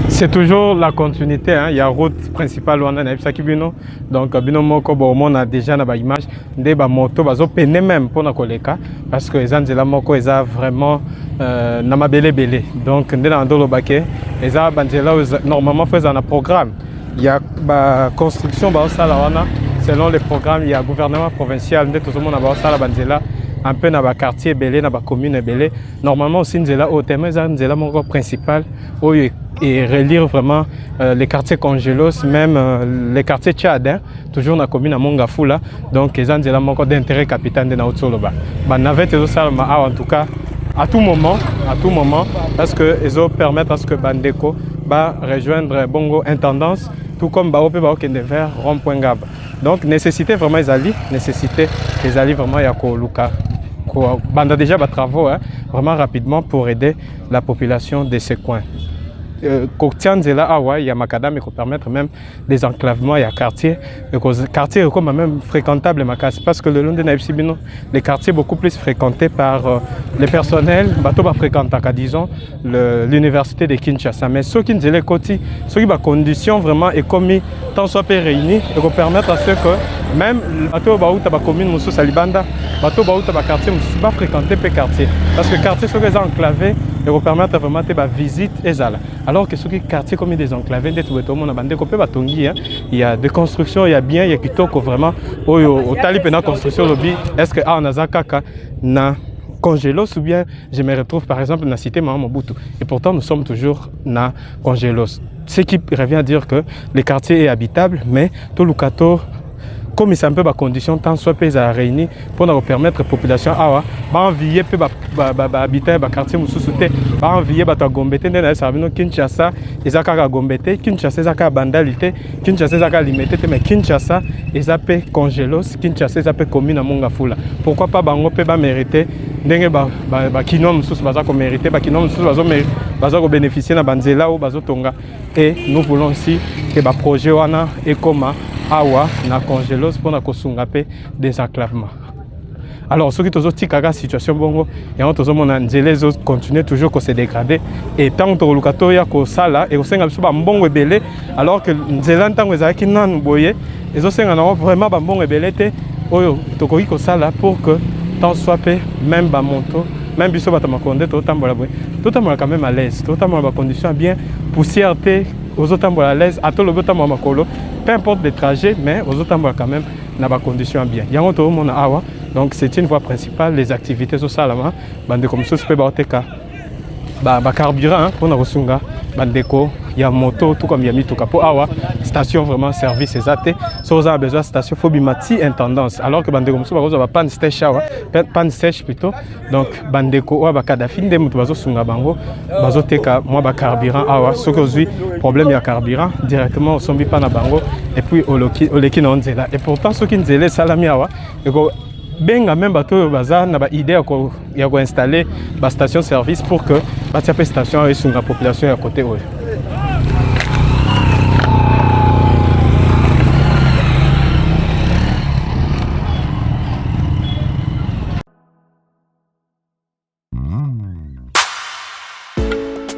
C'est toujours la continuité, hein. Il y a route principale où on a Bino. Donc Bino Moko on a déjà une image des motos bazo peine même pour na koleka parce que les Anzela Moko ils a vraiment na belé. Donc ndena ndolo baké ils a banzela normalement faisant un programme. Il y a ba construction ba sala wana selon les programmes, il y a gouvernement provincial ndé tout le monde ba sala banzela un peu dans le quartier belé, dans la commune belé. Normalement aussi Nzela au thème Nzela Moko principal et relire vraiment les quartiers Congélos, même les quartiers tchadins, toujours dans la commune à Mongafula. Donc ils ont d'intérêt capital de Naotsoloba. Navette en tout cas à tout moment, parce que ils permettent à ce que Bandeko rejoindre Bongo Intendance, tout comme Baope Baokende vers Rond-Point Gaba. Donc nécessité vraiment les alliés vraiment Yako Luka. Banda déjà des travaux vraiment rapidement pour aider la population de ces coins. Il y a macadam qui permettre même des enclavements, il y a quartier comme même fréquentable parce que le long de Naïpsibino, les quartiers beaucoup plus fréquentés par les personnels, bateau fréquentent disons l'université de Kinshasa. Mais ceux qui nous côté, ceux qui ont conditions vraiment et commis tant soit réunis et qui permettre à ceux que même bateau baouta ba commune Moussou Salibanda, bateau baouta ba quartier Moussou pas fréquenté per quartier parce que quartier sont des enclavés et vous permettre vraiment de visite et ça. Alors que ceux qui quartiers comme des enclavés, il y a des constructions, il y a bien, il y a kitoko vraiment au talib na construction lobby. Est-ce que on a zakaka na Congélos ou bien je me retrouve par exemple dans la cité Mama Mobutu et pourtant nous sommes toujours na Congélos. Ce qui revient à dire que le quartier est habitable, mais tout le cateau comme c'est un peu la condition tant soit pays à réunir pour nous permettre à la population d'envier habiter le quartier Moussouté, d'envier à Gombete, Kinshasa, ils ont Gombete, Kinshasa, ils ont Bandalité, Kinshasa, ils ont limité, mais Kinshasa, ils ont Congélos, Kinshasa, ils ont commune à Mongafula. Pourquoi pas Bango peut mériter Kino Moussous, Bazako mériter, Kino Moussous, Bazako bénéficier de Banzela ou Bazotonga. Et nous voulons aussi que le projet est comme Awa na Congélos pour na kosungape des enclavements. Alors ceux qui ont tika situation bongo et on tozo mona nzela zo continuer toujours à se dégrader et tant que lukato ya ko sala et au senga biso ba mbongo ebele alors que nzela ntango ezalaki nanu boye ezo senga na vraiment ba mbongo ebele te oyo tokoki ko sala pour que tant soit pe même ba monto même biso bata makonde to tambola boye to tambola quand même à l'aise to tambola ba conditions bien poussière te aux autres tambola à l'aise ato le tambola makolo peu importe les trajets mais aux autres tambola quand même na ba conditions bien yango to mona awa. Donc c'est une voie principale, les activités au Salama, bande comme ça, c'est pas carburant pour nous resunga, bandeko, il y a moto, tout comme il y a mis tout capot, awa, station vraiment service exact. Si vous avez besoin de station, faut bimati intendance. Alors que bandeko comme ça, vous avez pas de sèche, pas de sèche plutôt. Donc bandeko, ou ba kadafine de moto bazo sunga bango, bazo teka moi ba carburant, awa, ce que vous problème il y a carburant directement au sombi pas na bango et puis au leki na onzela. Et pourtant ceux qui nzela salami awa, benga même bateau baza na ba idée ya ko installer ba station service pour que ba tiape station et sur la population à côté.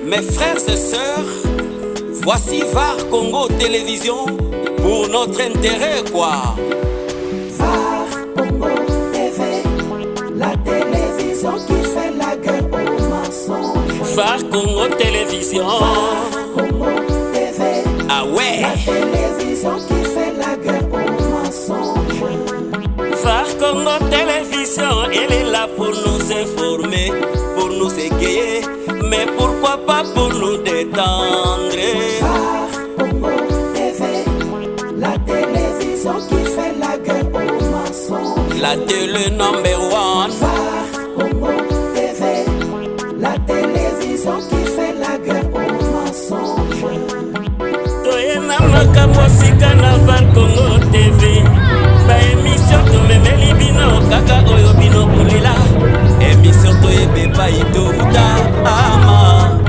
Mes frères et sœurs, voici VAR Congo Télévision pour notre intérêt quoi. Qui fait la guerre aux mensonges. VAR Congo Télévision. Congo TV. Ah ouais. La télévision qui fait la guerre aux mensonges. VAR Congo Télévision, elle est là pour nous informer, pour nous égayer, mais pourquoi pas pour nous détendre. VAR Congo TV. La télévision qui fait la guerre aux mensonges. La télé number one. Congo TV, la télévision qui fait la guerre aux mensonges. Toyena makambo sika na VAR Congo TV. Ba émission to memeli bino kaka oyo bino bolela. Émission to ebeba ituta ama.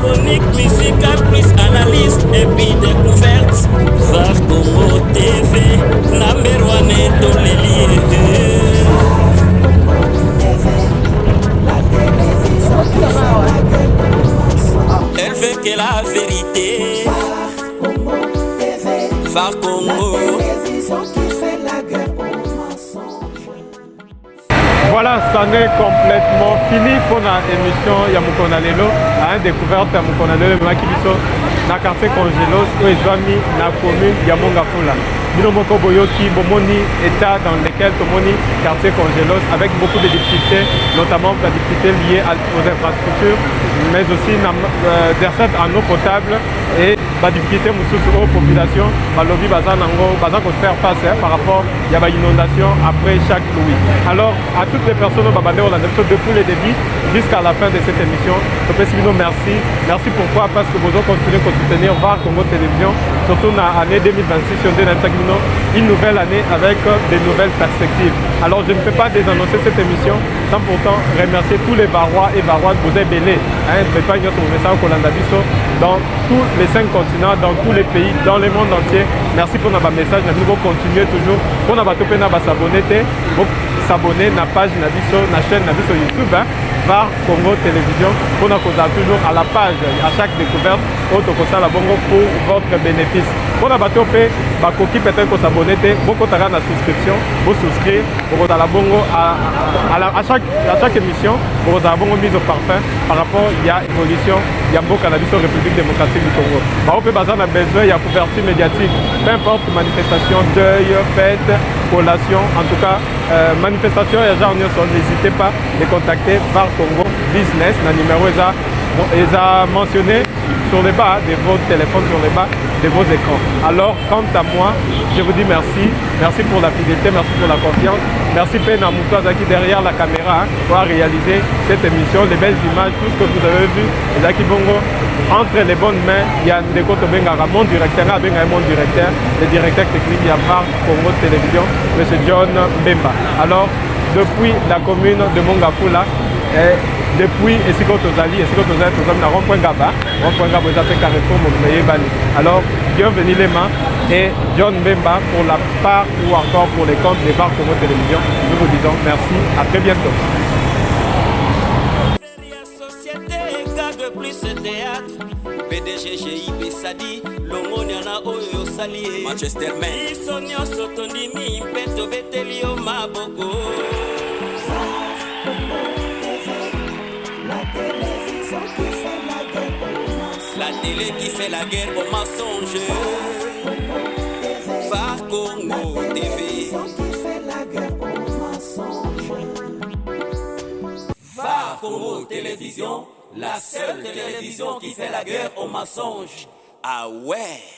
Chronique musicale plus analyse et puis découverte. VAR Congo TV, number one dans les lieux. Elle veut que la vérité VAR Congo. Voilà, ça est complètement fini pour la émission Yamukona Lelo, à découverte Yamukona Lelo, Makibiso, dans le quartier Congelos, où est Joami, dans la commune Yamongafula. Bino moko boyoki bomoni état dans lequel tomoni quartier Congelos avec beaucoup de difficultés, notamment la difficulté liée aux infrastructures, mais aussi des recettes en eau potable et la difficulté aux populations, balobi bazanango, bazan qu'on se faire face par rapport à l'inondation après chaque pluie. Alors à toutes les personnes depuis le début jusqu'à la fin de cette émission, merci. Merci pourquoi? Parce que vous continuez à soutenir VAR Congo Télévision, surtout dans l'année 2026, une nouvelle année avec de nouvelles perspectives. Alors je ne peux pas désannoncer cette émission sans pourtant remercier tous les Varois et Varoises vous êtes belés. Dans tous les 5 continents, dans tous les pays, dans le monde entier. Merci pour notre message. Nous allons continuer toujours. Pour nous s'abonner à la page, à la chaîne, à YouTube, VAR Congo Télévision. Pour nous toujours à la page, à chaque découverte, pour votre bénéfice. Pour nous peut-être s'abonner, beaucoup de souscription, vous souscrire, à chaque émission, vous avez mise au parfum par rapport à l'évolution, il y a beaucoup de République démocratique du Congo. On peut besoin de couverture médiatique, peu importe manifestation, deuil, fête, collation, en tout cas, manifestation et genre, n'hésitez pas à les contacter VAR Congo Business, le numéro est mentionné sur les bas de vos téléphones, sur les bas de vos écrans. Alors, quant à moi, je vous dis merci. Merci pour la fidélité, merci pour la confiance. Merci Pena Moutoisa qui derrière la caméra pour réaliser cette émission, les belles images, tout ce que vous avez vu. Et Zaki Bongo, entre les bonnes mains, il y a des côtes mon directeur, le directeur technique, il y a VAR Congo Télévision, M. John Bemba. Alors, depuis la commune de Mongafula, depuis Esiko Tozali, na rond-point Gaba, rond-point Gaba, vous avez fait Carrefour, alors bienvenue les mains. et John Bemba pour la part ou encore pour les comptes des VAR Congo Télévision. Nous vous disons merci, à très bientôt. Plus théâtre PDG GIB Sadi Longoniana Oyo Sali Manchester Man Isonyo Sotondimi Mpeto Betelio Maboko La télé qui fait la guerre au mensonge VAR Congo TV VAR Congo Télévision, la seule télévision qui fait la guerre aux mensonges. Ah ouais.